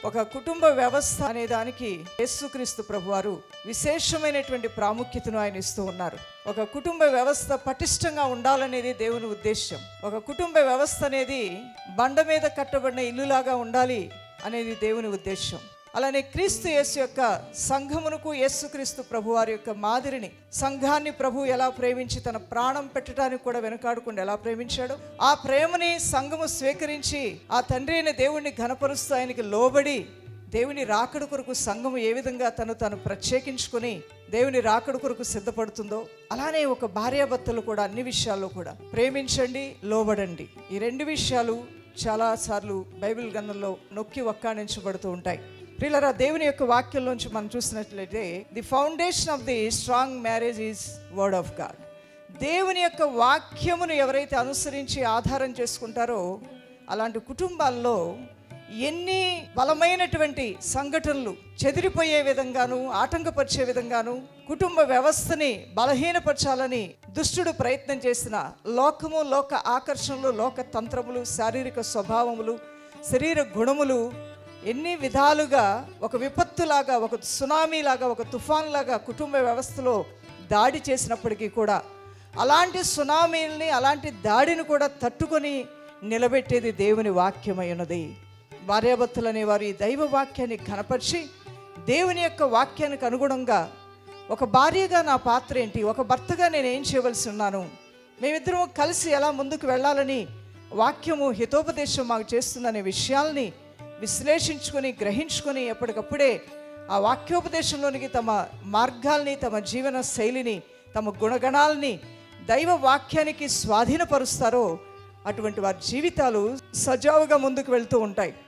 ఒక కుటుంబ వ్యవస్థ అనే దానికి యేసుక్రీస్తు ప్రభువారు విశేషమైనటువంటి ప్రాముఖ్యతను ఆయన ఇస్తూ ఉన్నారు. ఒక కుటుంబ వ్యవస్థ పటిష్టంగా ఉండాలనేది దేవుని ఉద్దేశం. ఒక కుటుంబ వ్యవస్థ అనేది బండ మీద కట్టబడిన ఇల్లులాగా ఉండాలి అనేది దేవుని ఉద్దేశం. అలానే క్రీస్తు యేసు యొక్క సంఘమునకు యేసుక్రీస్తు ప్రభు వారి యొక్క మాదిరిని, సంఘాన్ని ప్రభు ఎలా ప్రేమించి తన ప్రాణం పెట్టడానికి కూడా వెనుకాడకుండా ఎలా ప్రేమించాడు, ఆ ప్రేమని సంఘము స్వీకరించి ఆ తండ్రి అయిన దేవుణ్ణి ఘనపరుస్తూ ఆయనకి లోబడి దేవుని రాకడ కొరకు సంఘము ఏ విధంగా తను ప్రత్యేకించుకొని దేవుని రాకడ కొరకు సిద్ధపడుతుందో, అలానే ఒక భార్యాభర్తలు కూడా అన్ని విషయాల్లో కూడా ప్రేమించండి, లోబడండి. ఈ రెండు విషయాలు చాలాసార్లు బైబిల్ గ్రంథంలో నొక్కి వక్కాణించబడుతూ ఉంటాయి. ప్రియులారా, దేవుని యొక్క వాక్యంలోంచి మనం చూసినట్లయితే the foundation of the strong marriage is word of God. దేవుని యొక్క వాక్యమును ఎవరైతే అనుసరించి ఆధారం చేసుకుంటారో అలాంటి కుటుంబాల్లో ఎన్ని బలమైనటువంటి సంఘటనలు చెదిరిపోయే విధంగాను, ఆటంకపరిచే విధంగాను, కుటుంబ వ్యవస్థని బలహీనపరచాలని దుష్టుడు ప్రయత్నం చేసిన లోకము, లోక ఆకర్షణలు, లోక తంత్రములు, శారీరక స్వభావములు, శరీర గుణములు ఎన్ని విధాలుగా ఒక విపత్తులాగా, ఒక సునామీలాగా, ఒక తుఫాన్లాగా కుటుంబ వ్యవస్థలో దాడి చేసినప్పటికీ కూడా అలాంటి సునామీల్ని, అలాంటి దాడిని కూడా తట్టుకొని నిలబెట్టేది దేవుని వాక్యమై ఉన్నది. భార్యాభర్తలు అనేవారు ఈ దైవ వాక్యాన్ని ఘనపరిచి దేవుని యొక్క వాక్యానికి అనుగుణంగా ఒక భార్యగా నా పాత్ర ఏంటి, ఒక భర్తగా నేను ఏం చేయవలసి ఉన్నాను, మేమిద్దరం కలిసి ఎలా ముందుకు వెళ్ళాలని వాక్యము హితోపదేశం మాకు చేస్తుందనే విషయాల్ని విశ్లేషించుకొని, గ్రహించుకొని ఎప్పటికప్పుడే ఆ వాక్యోపదేశంలోనికి తమ మార్గాల్ని, తమ జీవన శైలిని, తమ గుణగణాలని దైవ వాక్యానికి స్వాధీనపరుస్తారో అటువంటి వారి జీవితాలు సజావుగా ముందుకు వెళ్తూ ఉంటాయి.